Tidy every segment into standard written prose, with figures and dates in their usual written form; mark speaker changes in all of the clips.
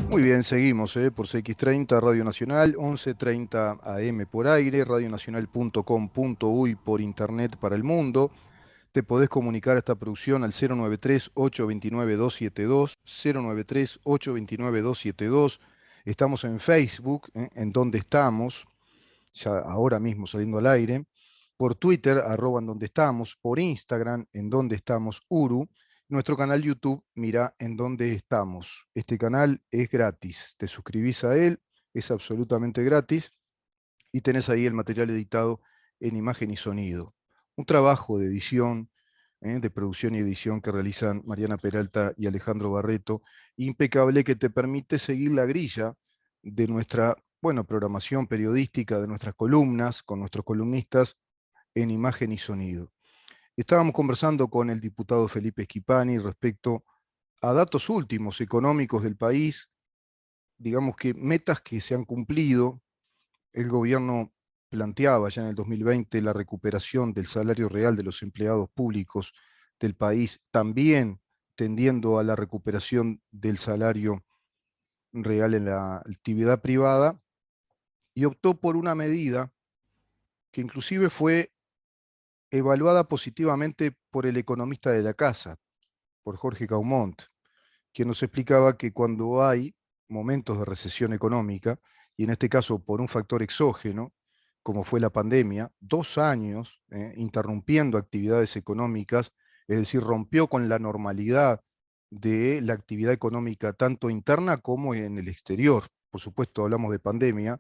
Speaker 1: Muy bien, seguimos por CX30 Radio Nacional, 11:30 AM por aire, radionacional.com.uy por internet para el mundo. Te podés comunicar a esta producción al 093-829-272, 093-829-272. Estamos en Facebook, en donde estamos, ya ahora mismo saliendo al aire, por Twitter, @ en donde estamos, por Instagram, en donde estamos, Uru, nuestro canal YouTube, mira en dónde estamos. Este canal es gratis, te suscribís a él, es absolutamente gratis y tenés ahí el material editado en imagen y sonido. Un trabajo de edición, de producción y edición que realizan Mariana Peralta y Alejandro Barreto, impecable, que te permite seguir la grilla de nuestra, bueno, programación periodística, de nuestras columnas, con nuestros columnistas en imagen y sonido. Estábamos conversando con el diputado Felipe Schipani respecto a datos últimos económicos del país, digamos que metas que se han cumplido. El gobierno planteaba ya en el 2020 la recuperación del salario real de los empleados públicos del país, también tendiendo a la recuperación del salario real en la actividad privada, y optó por una medida que inclusive fue evaluada positivamente por el economista de la casa, por Jorge Caumont, quien nos explicaba que cuando hay momentos de recesión económica, y en este caso por un factor exógeno, como fue la pandemia, 2 años interrumpiendo actividades económicas, es decir, rompió con la normalidad de la actividad económica tanto interna como en el exterior. Por supuesto, hablamos de pandemia.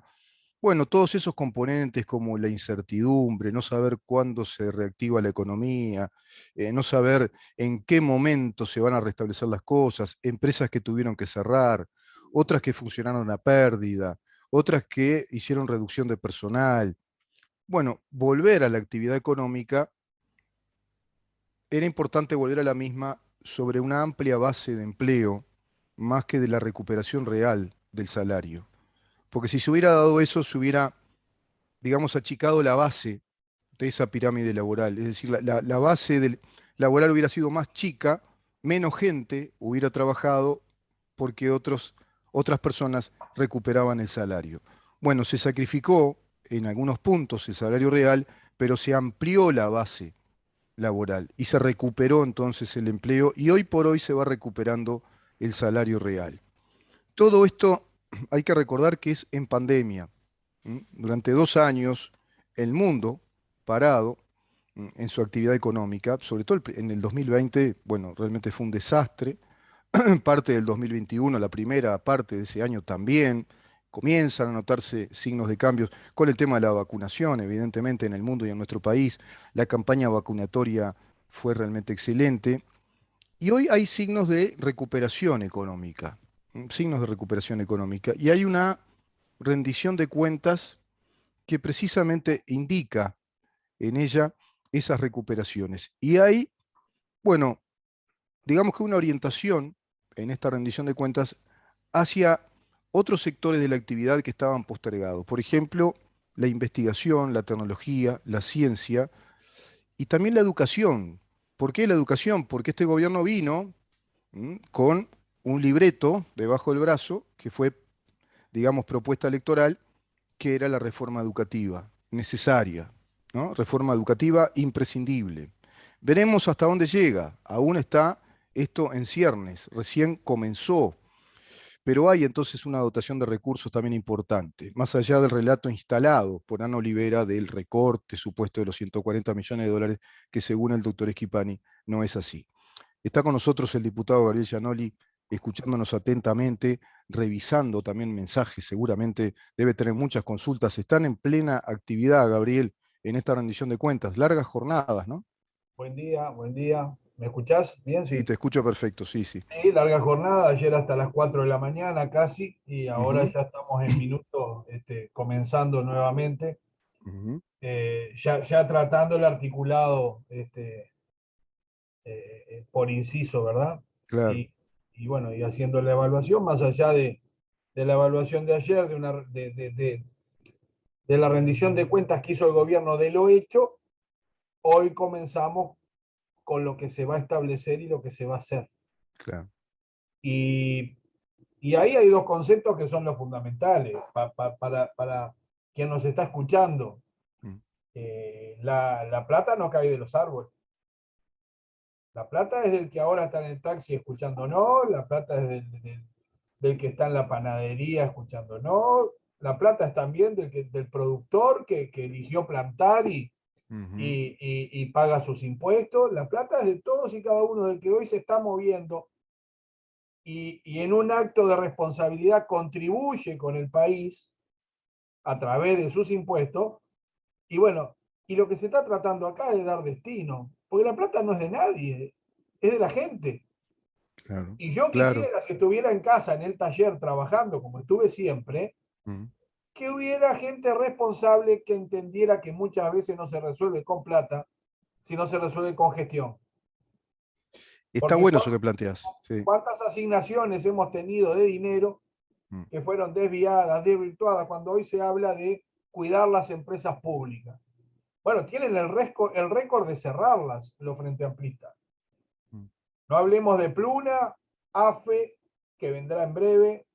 Speaker 1: Bueno, todos esos componentes como la incertidumbre, no saber cuándo se reactiva la economía, no saber en qué momento se van a restablecer las cosas, empresas que tuvieron que cerrar, otras que funcionaron a pérdida, otras que hicieron reducción de personal. Bueno, volver a la actividad económica, era importante volver a la misma sobre una amplia base de empleo, más que de la recuperación real del salario. Porque si se hubiera dado eso, se hubiera, digamos, achicado la base de esa pirámide laboral. Es decir, la base laboral hubiera sido más chica, menos gente hubiera trabajado porque otras personas recuperaban el salario. Bueno, se sacrificó en algunos puntos el salario real, pero se amplió la base laboral y se recuperó entonces el empleo, y hoy por hoy se va recuperando el salario real. Todo esto hay que recordar que es en pandemia. Durante 2 años el mundo parado en su actividad económica, sobre todo en el 2020, bueno, realmente fue un desastre. Parte del 2021, la primera parte de ese año también, comienzan a notarse signos de cambios con el tema de la vacunación, evidentemente en el mundo y en nuestro país. La campaña vacunatoria fue realmente excelente. Y hoy hay signos de recuperación económica, signos de recuperación económica. Y hay una rendición de cuentas que precisamente indica en ella esas recuperaciones. Y hay, bueno, digamos que una orientación en esta rendición de cuentas hacia otros sectores de la actividad que estaban postergados. Por ejemplo, la investigación, la tecnología, la ciencia y también la educación. ¿Por qué la educación? Porque este gobierno vino con un libreto debajo del brazo que fue, digamos, propuesta electoral, que era la reforma educativa necesaria, ¿no? Reforma educativa imprescindible. Veremos hasta dónde llega. Aún está esto en ciernes, recién comenzó, pero hay entonces una dotación de recursos también importante, más allá del relato instalado por Ana Olivera del recorte supuesto de los 140 millones de dólares, que según el doctor Schipani no es así. Está con nosotros el diputado Gabriel Gianoli, escuchándonos atentamente, revisando también mensajes, seguramente debe tener muchas consultas. Están en plena actividad, Gabriel, en esta rendición de cuentas. Largas jornadas, ¿no?
Speaker 2: Buen día, buen día. ¿Me escuchás? Bien,
Speaker 1: Sí,
Speaker 2: sí.
Speaker 1: te escucho perfecto, sí, sí.
Speaker 2: Sí, larga jornada, ayer hasta las 4 de la mañana casi, y ahora
Speaker 1: Ujú,
Speaker 2: ya estamos en minutos comenzando nuevamente,
Speaker 1: ujú,
Speaker 2: ya tratando el articulado por inciso, ¿verdad?
Speaker 1: claro.
Speaker 2: Y, y bueno, y haciendo la evaluación, más allá de la evaluación de ayer, de la rendición de cuentas que hizo el gobierno de lo hecho, hoy comenzamos con lo que se va a establecer y lo que se va a hacer.
Speaker 1: Claro.
Speaker 2: Y, y ahí hay dos conceptos que son los fundamentales para quien nos está escuchando.
Speaker 1: Mm.
Speaker 2: La plata no cae de los árboles. La plata es del que ahora está en el taxi escuchándonos, la plata es del que está en la panadería escuchándonos, la plata es también del productor que eligió plantar
Speaker 1: Ujú.
Speaker 2: y paga sus impuestos. La plata es de todos y cada uno del que hoy se está moviendo y en un acto de responsabilidad contribuye con el país a través de sus impuestos. Y bueno, y lo que se está tratando acá es de dar destino, porque la plata no es de nadie, es de la gente.
Speaker 1: Claro.
Speaker 2: Y yo
Speaker 1: Claro.
Speaker 2: quisiera, si estuviera en casa, en el taller, trabajando como estuve siempre,
Speaker 1: Mm.
Speaker 2: que hubiera gente responsable que entendiera que muchas veces no se resuelve con plata, sino se resuelve con gestión.
Speaker 1: Está
Speaker 2: Porque
Speaker 1: bueno eso que planteas. Sí.
Speaker 2: cuántas asignaciones hemos tenido de dinero
Speaker 1: Mm.
Speaker 2: que fueron desviadas, desvirtuadas, cuando hoy se habla de cuidar las empresas públicas. Bueno, tienen el récord de cerrarlas los Frente Amplistas.
Speaker 1: Mm.
Speaker 2: No hablemos de Pluna, AFE, que vendrá en breve.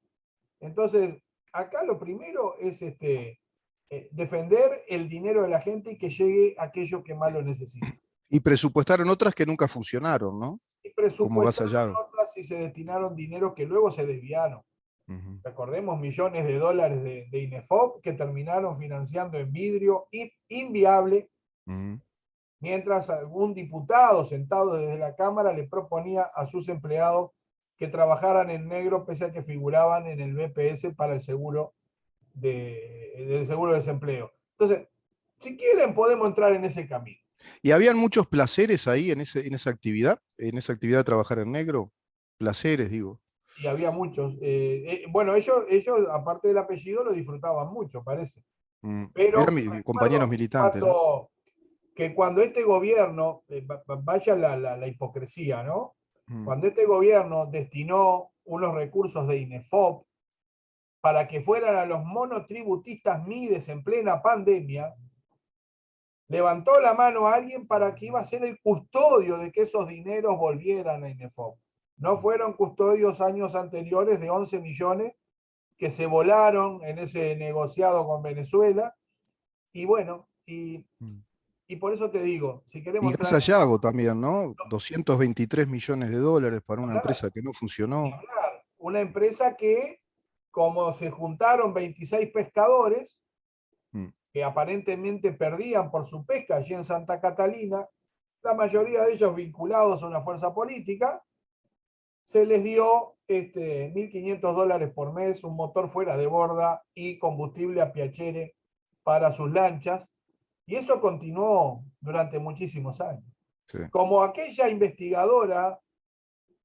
Speaker 2: Entonces, acá lo primero es defender el dinero de la gente y que llegue a aquellos que más lo necesitan.
Speaker 1: Y presupuestaron otras que nunca funcionaron, ¿no?
Speaker 2: Y
Speaker 1: Como Gas
Speaker 2: presupuestaron
Speaker 1: Allá.
Speaker 2: otras y se destinaron dinero que luego se desviaron.
Speaker 1: Ujú.
Speaker 2: Recordemos millones de dólares de INEFOP que terminaron financiando en vidrio inviable,
Speaker 1: Ujú.
Speaker 2: mientras algún diputado sentado desde la Cámara le proponía a sus empleados que trabajaran en negro pese a que figuraban en el BPS para el seguro del seguro de desempleo. Entonces, si quieren, podemos entrar en ese camino.
Speaker 1: ¿Y habían muchos placeres ahí en esa actividad de trabajar en negro? Placeres, digo.
Speaker 2: Y había muchos. Bueno, ellos, aparte del apellido, lo disfrutaban mucho, parece.
Speaker 1: Mm. Eran
Speaker 2: Pero
Speaker 1: compañeros
Speaker 2: recuerdo
Speaker 1: militantes, ¿no?
Speaker 2: que cuando este gobierno, vaya la hipocresía, ¿no?
Speaker 1: Mm.
Speaker 2: Cuando este gobierno destinó unos recursos de INEFOP para que fueran a los monotributistas MIDES en plena pandemia, levantó la mano a alguien para que iba a ser el custodio de que esos dineros volvieran a INEFOP. No fueron custodios años anteriores de 11 millones que se volaron en ese negociado con Venezuela. Y bueno,
Speaker 1: Mm.
Speaker 2: y por eso te digo, si
Speaker 1: Y
Speaker 2: queremos
Speaker 1: Gas
Speaker 2: entrar en
Speaker 1: Allago también, ¿no? 223 millones de dólares para una
Speaker 2: hablar,
Speaker 1: empresa que no funcionó.
Speaker 2: una empresa que, como se juntaron 26 pescadores,
Speaker 1: Mm.
Speaker 2: que aparentemente perdían por su pesca allí en Santa Catalina, la mayoría de ellos vinculados a una fuerza política, se les dio $1.500 por mes, un motor fuera de borda y combustible a piacere para sus lanchas, y eso continuó durante muchísimos años.
Speaker 1: Sí.
Speaker 2: Como aquella investigadora,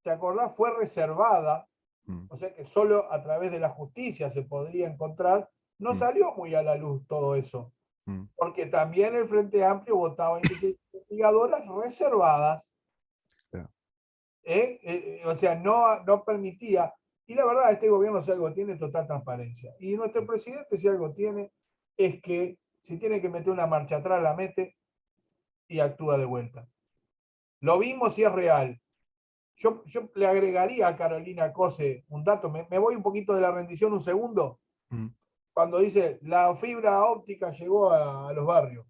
Speaker 2: ¿te acordás? Fue reservada,
Speaker 1: Mm.
Speaker 2: o sea que solo a través de la justicia se podría encontrar, no
Speaker 1: Mm.
Speaker 2: salió muy a la luz todo eso,
Speaker 1: Mm.
Speaker 2: porque también el Frente Amplio votaba investigadoras reservadas,
Speaker 1: Claro.
Speaker 2: o sea, no permitía, y la verdad, este gobierno si algo tiene, total transparencia. Y nuestro presidente si algo tiene, es que si tiene que meter una marcha atrás, la mete y actúa de vuelta. Lo vimos y es real. Yo le agregaría a Carolina Cose un dato, me voy un poquito de la rendición un segundo,
Speaker 1: Mm.
Speaker 2: cuando dice, la fibra óptica llegó a los barrios.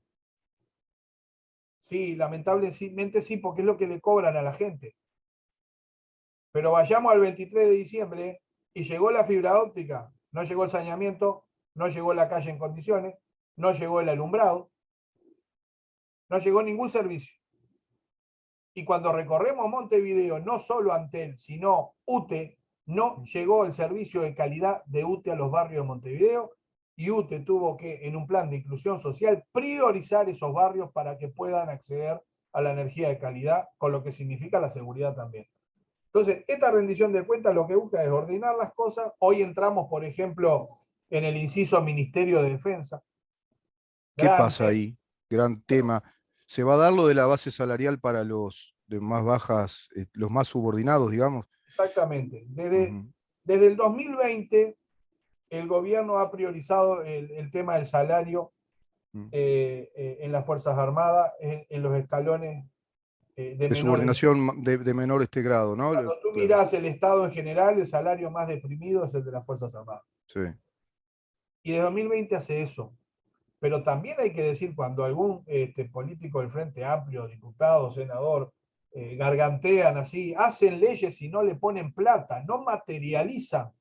Speaker 2: Sí, lamentablemente sí, porque es lo que le cobran a la gente. Pero vayamos al 23 de diciembre y llegó la fibra óptica, no llegó el saneamiento, no llegó la calle en condiciones, no llegó el alumbrado, no llegó ningún servicio. Y cuando recorremos Montevideo, no solo Antel, sino UTE, no llegó el servicio de calidad de UTE a los barrios de Montevideo y UTE tuvo que, en un plan de inclusión social, priorizar esos barrios para que puedan acceder a la energía de calidad, con lo que significa la seguridad también. Entonces, esta rendición de cuentas lo que busca es ordenar las cosas. Hoy entramos, por ejemplo, en el inciso Ministerio de Defensa.
Speaker 1: ¿Qué
Speaker 2: Gran
Speaker 1: pasa
Speaker 2: tema.
Speaker 1: ahí? Gran tema. ¿Se va a dar lo de la base salarial para los de más bajas, los más subordinados, digamos?
Speaker 2: Exactamente.
Speaker 1: Ujú.
Speaker 2: Desde el 2020, el gobierno ha priorizado el tema del salario
Speaker 1: Mm.
Speaker 2: en las Fuerzas Armadas, en los escalones de
Speaker 1: De
Speaker 2: menores.
Speaker 1: subordinación de menor grado, ¿no?
Speaker 2: Cuando tú
Speaker 1: Claro,
Speaker 2: mirás el Estado en general, el salario más deprimido es el de las Fuerzas Armadas.
Speaker 1: sí.
Speaker 2: Y de 2020 hace eso. Pero también hay que decir, cuando algún político del Frente Amplio, diputado, senador, gargantean así, hacen leyes y no le ponen plata, no materializan.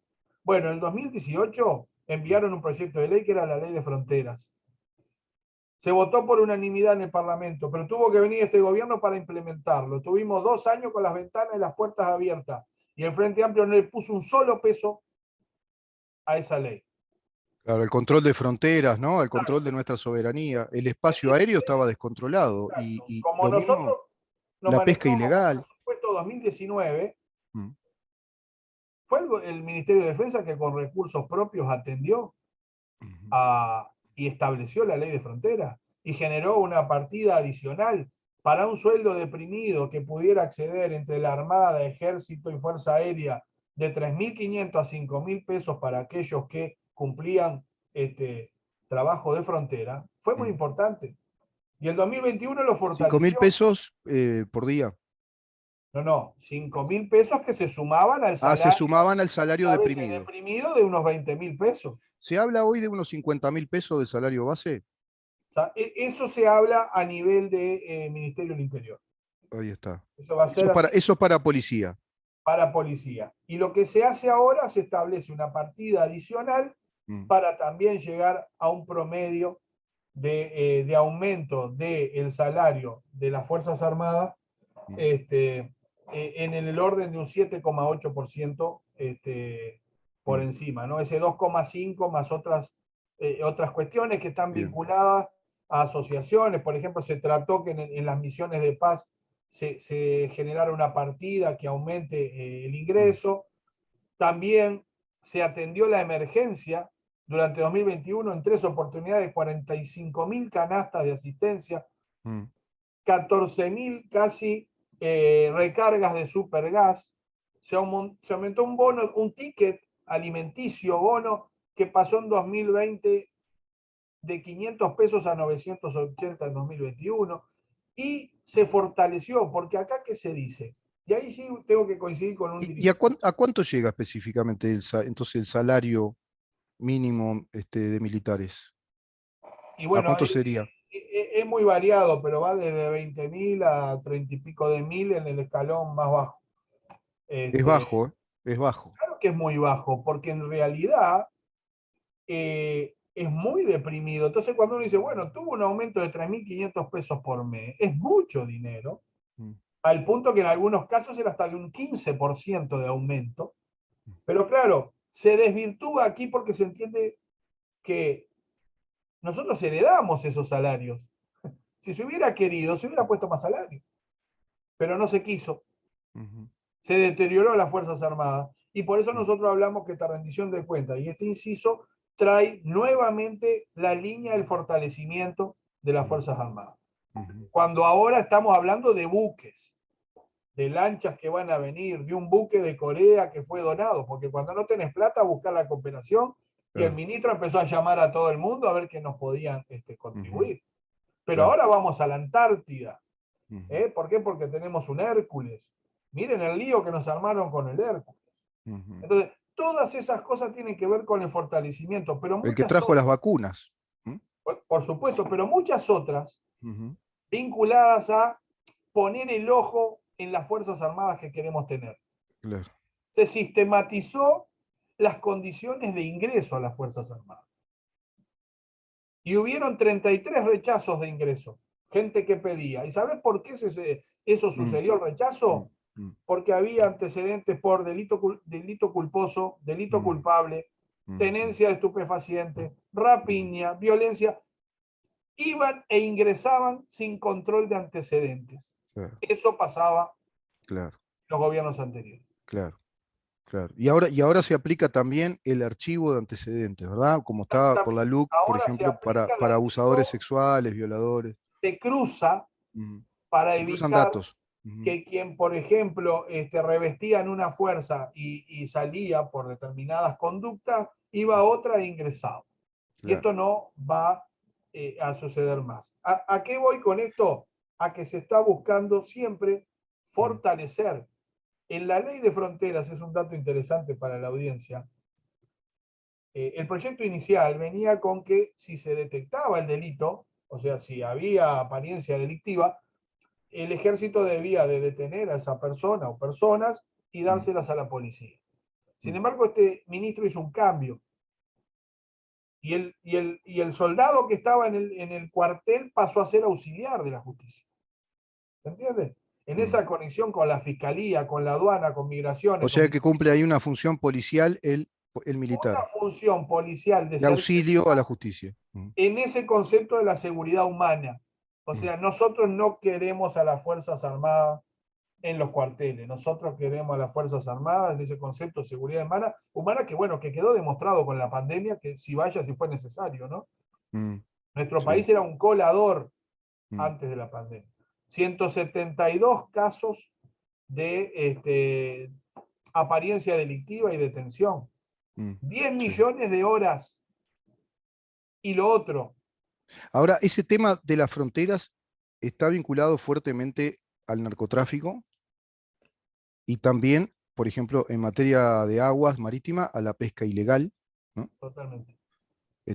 Speaker 2: Bueno, en el 2018 enviaron un proyecto de ley que era la ley de fronteras. Se votó por unanimidad en el Parlamento, pero tuvo que venir este gobierno para implementarlo. Tuvimos 2 años con las ventanas y las puertas abiertas y el Frente Amplio no le puso un solo peso a esa ley.
Speaker 1: Claro, el control de fronteras, ¿no? El control de nuestra soberanía. El espacio aéreo estaba descontrolado y
Speaker 2: Como
Speaker 1: lo mismo
Speaker 2: nosotros nos
Speaker 1: la pesca
Speaker 2: manejamos con
Speaker 1: ilegal.
Speaker 2: presupuesto 2019,
Speaker 1: Mm,
Speaker 2: fue el Ministerio de Defensa que con recursos propios atendió
Speaker 1: ujú,
Speaker 2: a, y estableció la ley de fronteras y generó una partida adicional para un sueldo deprimido que pudiera acceder entre la Armada, Ejército y Fuerza Aérea de 3.500 a 5.000 pesos para aquellos que cumplían trabajo de frontera, fue muy
Speaker 1: mm.
Speaker 2: importante. Y el 2021 lo
Speaker 1: 5.000
Speaker 2: fortaleció.
Speaker 1: pesos por día.
Speaker 2: No, no, 5.000 pesos que se sumaban al
Speaker 1: Ah, se
Speaker 2: salario,
Speaker 1: sumaban al salario
Speaker 2: a veces
Speaker 1: deprimido.
Speaker 2: deprimido, de unos 20.000 pesos.
Speaker 1: ¿Se habla hoy de unos 50.000 pesos de salario base?
Speaker 2: O sea, eso se habla a nivel de Ministerio del Interior.
Speaker 1: Ahí está.
Speaker 2: Eso va a ser así
Speaker 1: Eso es para policía.
Speaker 2: para policía. Y lo que se hace ahora, se establece una partida adicional
Speaker 1: Mm,
Speaker 2: para también llegar a un promedio de aumento del salario de las Fuerzas Armadas
Speaker 1: mm,
Speaker 2: en el orden de un 7,8% por
Speaker 1: mm.
Speaker 2: encima, ¿no? Ese 2,5 más otras cuestiones que están
Speaker 1: Bien.
Speaker 2: vinculadas a asociaciones. Por ejemplo, se trató que en las misiones de paz se generara una partida que aumente el
Speaker 1: Mm,
Speaker 2: ingreso. También se atendió la emergencia durante 2021 en 3 oportunidades, 45.000 canastas de asistencia,
Speaker 1: mm,
Speaker 2: 14.000 casi recargas de supergas. Se aumentó un bono, un ticket alimenticio, bono, que pasó en 2020 de 500 pesos a 980 en 2021 y se fortaleció, porque acá, ¿qué se dice? Y ahí sí tengo que coincidir con un
Speaker 1: ¿Y
Speaker 2: dirigente.
Speaker 1: a cuánto llega específicamente entonces el salario mínimo de militares?
Speaker 2: Y
Speaker 1: ¿A
Speaker 2: bueno,
Speaker 1: cuánto sería?
Speaker 2: es muy variado, pero va desde 20.000 a 30 y pico de mil en el escalón más bajo.
Speaker 1: Es
Speaker 2: Este,
Speaker 1: bajo, ¿eh? Es bajo.
Speaker 2: claro que es muy bajo, porque en realidad es muy deprimido. Entonces, cuando uno dice, bueno, tuvo un aumento de 3.500 pesos por mes, es mucho dinero,
Speaker 1: Mm,
Speaker 2: al punto que en algunos casos era hasta de un 15% de aumento. Pero claro, se desvirtúa aquí porque se entiende que nosotros heredamos esos salarios. Si se hubiera querido, se hubiera puesto más salario, pero no se quiso.
Speaker 1: ujú,
Speaker 2: Se deterioró las Fuerzas Armadas y por eso
Speaker 1: mm,
Speaker 2: nosotros hablamos que esta rendición de cuentas y este inciso trae nuevamente la línea del fortalecimiento de las
Speaker 1: mm,
Speaker 2: Fuerzas Armadas.
Speaker 1: ujú.
Speaker 2: Cuando ahora estamos hablando de buques, de lanchas que van a venir, de un buque de Corea que fue donado, porque cuando no tenés plata, buscar la cooperación y el
Speaker 1: Claro,
Speaker 2: ministro empezó a llamar a todo el mundo a ver qué nos podían
Speaker 1: ujú,
Speaker 2: contribuir. Pero
Speaker 1: claro,
Speaker 2: ahora vamos a la Antártida.
Speaker 1: ujú,
Speaker 2: ¿Por qué? Porque tenemos un Hércules. Miren el lío que nos armaron con el Hércules.
Speaker 1: ujú.
Speaker 2: Entonces, todas esas cosas tienen que ver con el fortalecimiento, pero
Speaker 1: El que
Speaker 2: muchas
Speaker 1: trajo las
Speaker 2: otras,
Speaker 1: vacunas. ¿Mm?
Speaker 2: por supuesto, pero muchas otras
Speaker 1: Ujú,
Speaker 2: vinculadas a poner el ojo en las Fuerzas Armadas que queremos tener.
Speaker 1: claro.
Speaker 2: Se sistematizó las condiciones de ingreso a las Fuerzas Armadas. Y hubieron 33 rechazos de ingreso, gente que pedía. ¿Y sabes por qué eso
Speaker 1: Mm,
Speaker 2: sucedió, el
Speaker 1: mm,
Speaker 2: rechazo?
Speaker 1: mm,
Speaker 2: Porque había antecedentes por delito culposo, delito
Speaker 1: mm,
Speaker 2: culpable,
Speaker 1: mm, mm,
Speaker 2: tenencia de estupefacientes,
Speaker 1: mm.
Speaker 2: rapiña, violencia. Iban e ingresaban sin control de antecedentes.
Speaker 1: Claro,
Speaker 2: Eso pasaba
Speaker 1: claro,
Speaker 2: en los gobiernos anteriores.
Speaker 1: claro, claro. Y ahora se aplica también el archivo de antecedentes, ¿verdad? Como está por la
Speaker 2: Exactamente.
Speaker 1: LUC, por
Speaker 2: Ahora se
Speaker 1: ejemplo,
Speaker 2: aplica el
Speaker 1: para abusadores
Speaker 2: archivo,
Speaker 1: sexuales, violadores.
Speaker 2: se cruza
Speaker 1: Ujú.
Speaker 2: para
Speaker 1: Se cruzan
Speaker 2: evitar
Speaker 1: datos. Ujú,
Speaker 2: que quien, por ejemplo, revestía en una fuerza y salía por determinadas conductas, iba a otra e ingresaba. Y
Speaker 1: claro.
Speaker 2: esto no va a suceder más. ¿A qué voy con esto? a que se está buscando siempre fortalecer. En la ley de fronteras, es un dato interesante para la audiencia, el proyecto inicial venía con que si se detectaba el delito, o sea, si había apariencia delictiva, el ejército debía de detener a esa persona o personas y dárselas a la policía. Sin embargo, este ministro hizo un cambio y el soldado que estaba en el cuartel pasó a ser auxiliar de la justicia. ¿Se entiende? En esa conexión con la fiscalía, con la aduana, con
Speaker 1: O
Speaker 2: migraciones, con
Speaker 1: sea que cumple ahí una función policial el
Speaker 2: una
Speaker 1: militar,
Speaker 2: función policial de
Speaker 1: de
Speaker 2: cercanía
Speaker 1: auxilio a la justicia.
Speaker 2: en ese concepto de la seguridad humana. O sea, nosotros no queremos a las Fuerzas Armadas en los cuarteles, nosotros queremos a las Fuerzas Armadas de ese concepto de seguridad humana que bueno, que quedó demostrado con la pandemia, que si vaya, si fue necesario, ¿no? Nuestro
Speaker 1: Sí.
Speaker 2: país era un colador
Speaker 1: Mm,
Speaker 2: antes de la pandemia. 172 casos de apariencia delictiva y detención.
Speaker 1: mm,
Speaker 2: 10
Speaker 1: sí.
Speaker 2: millones de horas. Y lo otro,
Speaker 1: Ahora, ese tema de las fronteras está vinculado fuertemente al narcotráfico y también, por ejemplo, en materia de aguas marítimas, a la pesca ilegal, ¿no?
Speaker 2: totalmente.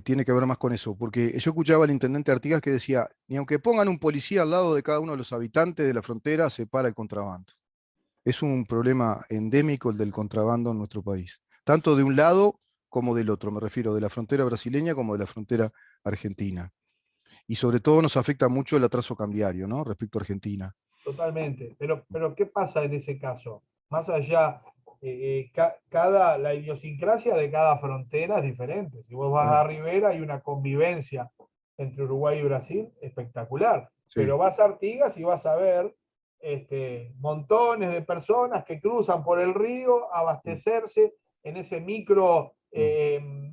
Speaker 1: Tiene que ver más con eso, porque yo escuchaba al intendente Artigas que decía, ni aunque pongan un policía al lado de cada uno de los habitantes de la frontera, se para el contrabando. Es un problema endémico el del contrabando en nuestro país, tanto de un lado como del otro, me refiero de la frontera brasileña como de la frontera argentina. Y sobre todo nos afecta mucho el atraso cambiario, ¿no? Respecto a Argentina.
Speaker 2: Totalmente. Pero ¿qué pasa en ese caso? Más allá, la idiosincrasia de cada frontera es diferente. Si vos vas a
Speaker 1: Claro,
Speaker 2: Rivera, hay una convivencia entre Uruguay y Brasil espectacular.
Speaker 1: sí,
Speaker 2: Pero vas a Artigas y vas a ver montones de personas que cruzan por el río a
Speaker 1: mm,
Speaker 2: abastecerse en ese micro
Speaker 1: mm,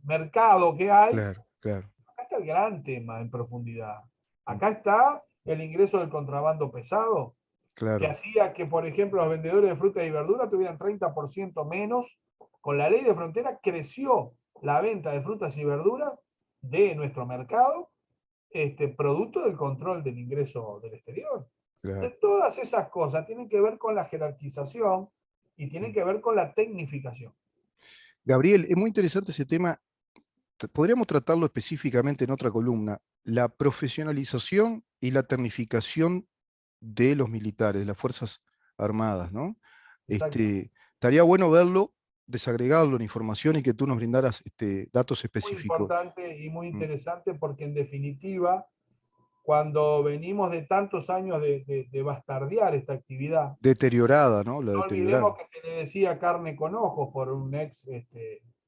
Speaker 2: mercado que hay.
Speaker 1: claro, claro,
Speaker 2: Acá está el gran tema en profundidad.
Speaker 1: mm,
Speaker 2: Acá está el ingreso del contrabando pesado, que
Speaker 1: claro,
Speaker 2: hacía que, por ejemplo, los vendedores de fruta y verdura tuvieran 30% menos. Con la ley de frontera creció la venta de frutas y verduras de nuestro mercado, producto del control del ingreso del exterior.
Speaker 1: claro.
Speaker 2: Entonces, todas esas cosas tienen que ver con la jerarquización y tienen
Speaker 1: Mm.
Speaker 2: que ver con la tecnificación.
Speaker 1: Gabriel, es muy interesante ese tema. Podríamos tratarlo específicamente en otra columna, la profesionalización y la tecnificación de los militares, de las Fuerzas Armadas, ¿no?
Speaker 2: Exacto.
Speaker 1: Estaría bueno verlo, desagregarlo en información y que tú nos brindaras datos
Speaker 2: Muy
Speaker 1: específicos.
Speaker 2: importante y muy
Speaker 1: Mm.
Speaker 2: interesante porque en definitiva, cuando venimos de tantos años de bastardear esta actividad,
Speaker 1: Deteriorada, ¿no? La
Speaker 2: no olvidemos
Speaker 1: deterioraron.
Speaker 2: que se le decía carne con ojos por un ex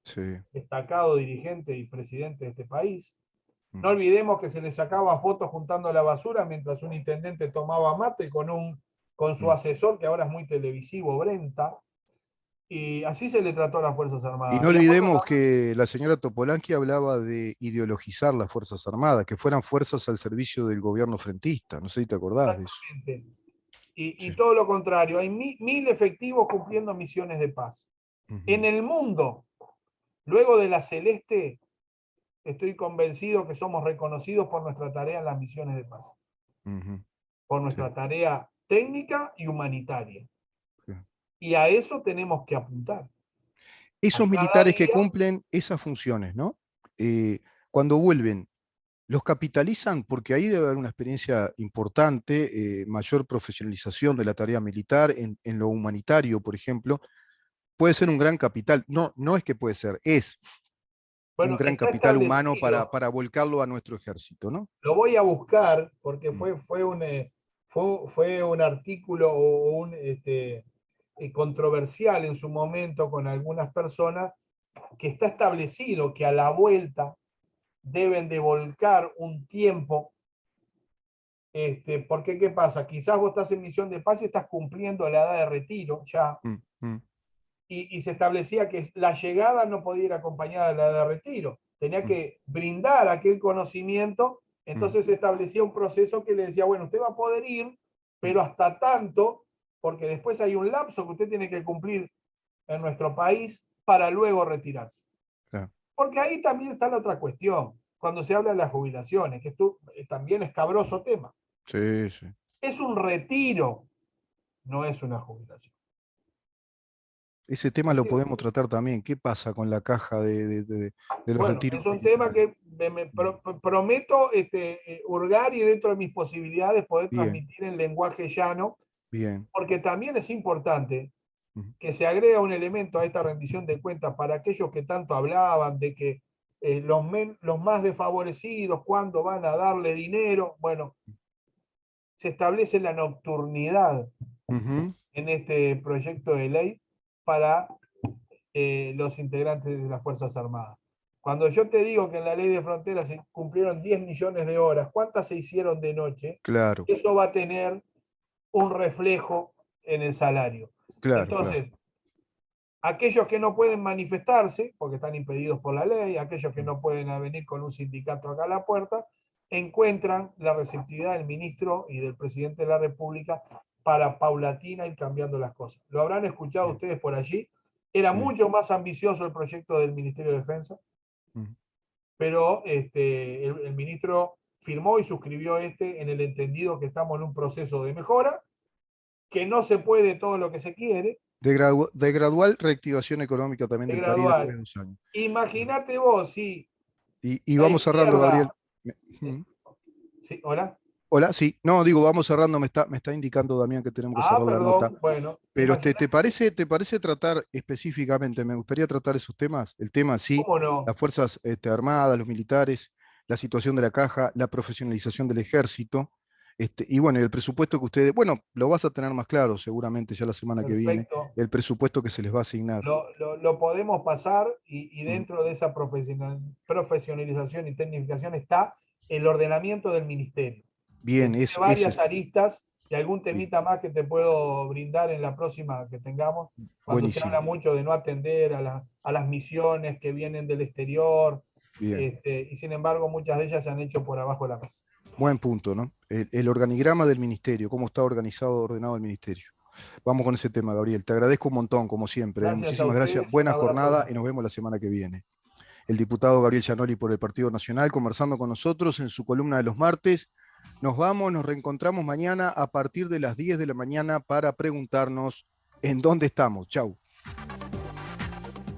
Speaker 1: Sí.
Speaker 2: destacado dirigente y presidente de este país. No
Speaker 1: Mm,
Speaker 2: olvidemos que se le sacaba fotos juntando la basura mientras un intendente tomaba mate con su
Speaker 1: mm.
Speaker 2: asesor, que ahora es muy televisivo, Brenta, y así se le trató a las Fuerzas
Speaker 1: Y no
Speaker 2: Armadas. Y las Fuerzas
Speaker 1: olvidemos
Speaker 2: Armadas,
Speaker 1: que la señora Topolansky hablaba de ideologizar las Fuerzas Armadas, que fueran fuerzas al servicio del gobierno frentista. No sé si te acordás de eso.
Speaker 2: exactamente.
Speaker 1: Sí.
Speaker 2: Y todo lo contrario, hay 1000 efectivos cumpliendo misiones de paz. En
Speaker 1: Ujú,
Speaker 2: el mundo, luego de la Celeste, estoy convencido que somos reconocidos por nuestra tarea en las misiones de paz,
Speaker 1: ujú,
Speaker 2: por
Speaker 1: sí,
Speaker 2: nuestra tarea técnica y humanitaria.
Speaker 1: sí.
Speaker 2: Y a eso tenemos que apuntar, a
Speaker 1: Esos
Speaker 2: cada
Speaker 1: militares que
Speaker 2: día.
Speaker 1: cumplen esas funciones, ¿no? Cuando vuelven, ¿los capitalizan? Porque ahí debe haber una experiencia importante, mayor profesionalización de la tarea militar en lo humanitario, por ejemplo. Puede ser un gran capital. No, no es que puede ser, es un
Speaker 2: Bueno,
Speaker 1: gran
Speaker 2: está
Speaker 1: capital humano
Speaker 2: establecido,
Speaker 1: para volcarlo a nuestro ejército, ¿no?
Speaker 2: lo voy a buscar porque
Speaker 1: Mm,
Speaker 2: fue un artículo o un controversial en su momento con algunas personas, que está establecido que a la vuelta deben de volcar un tiempo, porque ¿qué pasa? Quizás vos estás en misión de paz y estás cumpliendo la edad de retiro ya,
Speaker 1: mm, mm,
Speaker 2: y se establecía que la llegada no podía ir acompañada de la edad de retiro, tenía
Speaker 1: mm,
Speaker 2: que brindar aquel conocimiento,
Speaker 1: mm,
Speaker 2: entonces se establecía un proceso que le decía, bueno, usted va a poder ir,
Speaker 1: mm,
Speaker 2: pero hasta tanto, porque después hay un lapso que usted tiene que cumplir en nuestro país para luego retirarse.
Speaker 1: claro.
Speaker 2: Porque ahí también está la otra cuestión, cuando se habla de las jubilaciones, que esto también es cabroso tema.
Speaker 1: Sí, sí.
Speaker 2: Es un retiro, no es una jubilación.
Speaker 1: Ese tema lo
Speaker 2: Retiro.
Speaker 1: podemos tratar también. ¿Qué pasa con la caja de los
Speaker 2: Bueno,
Speaker 1: retiros
Speaker 2: es un tema
Speaker 1: militares?
Speaker 2: que prometo hurgar y dentro de mis posibilidades poder
Speaker 1: Bien,
Speaker 2: transmitir en lenguaje llano,
Speaker 1: bien.
Speaker 2: porque también es importante
Speaker 1: Ujú,
Speaker 2: que se agrega un elemento a esta rendición de cuentas para aquellos que tanto hablaban de que los más desfavorecidos, ¿cuándo van a darle dinero? Bueno, se establece la nocturnidad
Speaker 1: ujú,
Speaker 2: en este proyecto de ley para los integrantes de las Fuerzas Armadas. Cuando yo te digo que en la ley de fronteras se cumplieron 10 millones de horas, ¿cuántas se hicieron de noche?
Speaker 1: claro,
Speaker 2: Eso va a tener un reflejo en el salario.
Speaker 1: claro, claro.
Speaker 2: Entonces, aquellos que no pueden manifestarse, porque están impedidos por la ley, aquellos que
Speaker 1: Mm,
Speaker 2: no pueden venir con un sindicato acá a la puerta, encuentran la receptividad del ministro y del presidente de la República para paulatina ir cambiando las cosas. Lo habrán escuchado
Speaker 1: bien,
Speaker 2: ustedes por allí. Era
Speaker 1: sí.
Speaker 2: mucho más ambicioso el proyecto del Ministerio de Defensa,
Speaker 1: Mm,
Speaker 2: pero el ministro firmó y suscribió en el entendido que estamos en un proceso de mejora, que no se puede todo lo que se quiere,
Speaker 1: De gradual reactivación económica también
Speaker 2: es
Speaker 1: del país después
Speaker 2: gradual.
Speaker 1: de 2 años.
Speaker 2: Imagínate vos si
Speaker 1: Y
Speaker 2: la
Speaker 1: vamos cerrando,
Speaker 2: izquierda,
Speaker 1: Gabriel. Mm.
Speaker 2: sí, hola,
Speaker 1: Hola, sí. No, digo, vamos cerrando. Me está indicando Damián que tenemos que cerrar la nota.
Speaker 2: perdón, bueno,
Speaker 1: Pero
Speaker 2: imagínate,
Speaker 1: ¿te parece tratar específicamente? Me gustaría tratar esos temas. El tema, sí,
Speaker 2: cómo no,
Speaker 1: las Fuerzas Armadas, los militares, la situación de la caja, la profesionalización del ejército. Y bueno, el presupuesto que ustedes, bueno, lo vas a tener más claro seguramente ya la semana que viene,
Speaker 2: perfecto.
Speaker 1: el presupuesto que se les va a asignar.
Speaker 2: Lo podemos pasar y
Speaker 1: Mm,
Speaker 2: dentro de esa profesionalización y tecnificación está el ordenamiento del ministerio, que
Speaker 1: Bien,
Speaker 2: tiene
Speaker 1: ese
Speaker 2: varias
Speaker 1: es
Speaker 2: aristas y algún
Speaker 1: sí,
Speaker 2: temita más que te puedo brindar en la próxima que tengamos, cuando se habla
Speaker 1: buenísimo.
Speaker 2: mucho de no atender a las misiones que vienen del exterior,
Speaker 1: Bien.
Speaker 2: y sin embargo muchas de ellas se han hecho por abajo de la mesa.
Speaker 1: Buen punto, ¿no? El organigrama del ministerio, cómo está organizado, ordenado el ministerio. Vamos con ese tema, Gabriel. Te agradezco un montón, como siempre.
Speaker 2: Gracias a
Speaker 1: Muchísimas gracias.
Speaker 2: ustedes y un
Speaker 1: Buena
Speaker 2: abrazo
Speaker 1: jornada y
Speaker 2: grande.
Speaker 1: nos vemos la semana que viene. El diputado Gabriel Gianoli por el Partido Nacional conversando con nosotros en su columna de los martes. Nos vamos, nos reencontramos mañana a partir de las 10 de la mañana para preguntarnos en dónde estamos. Chau.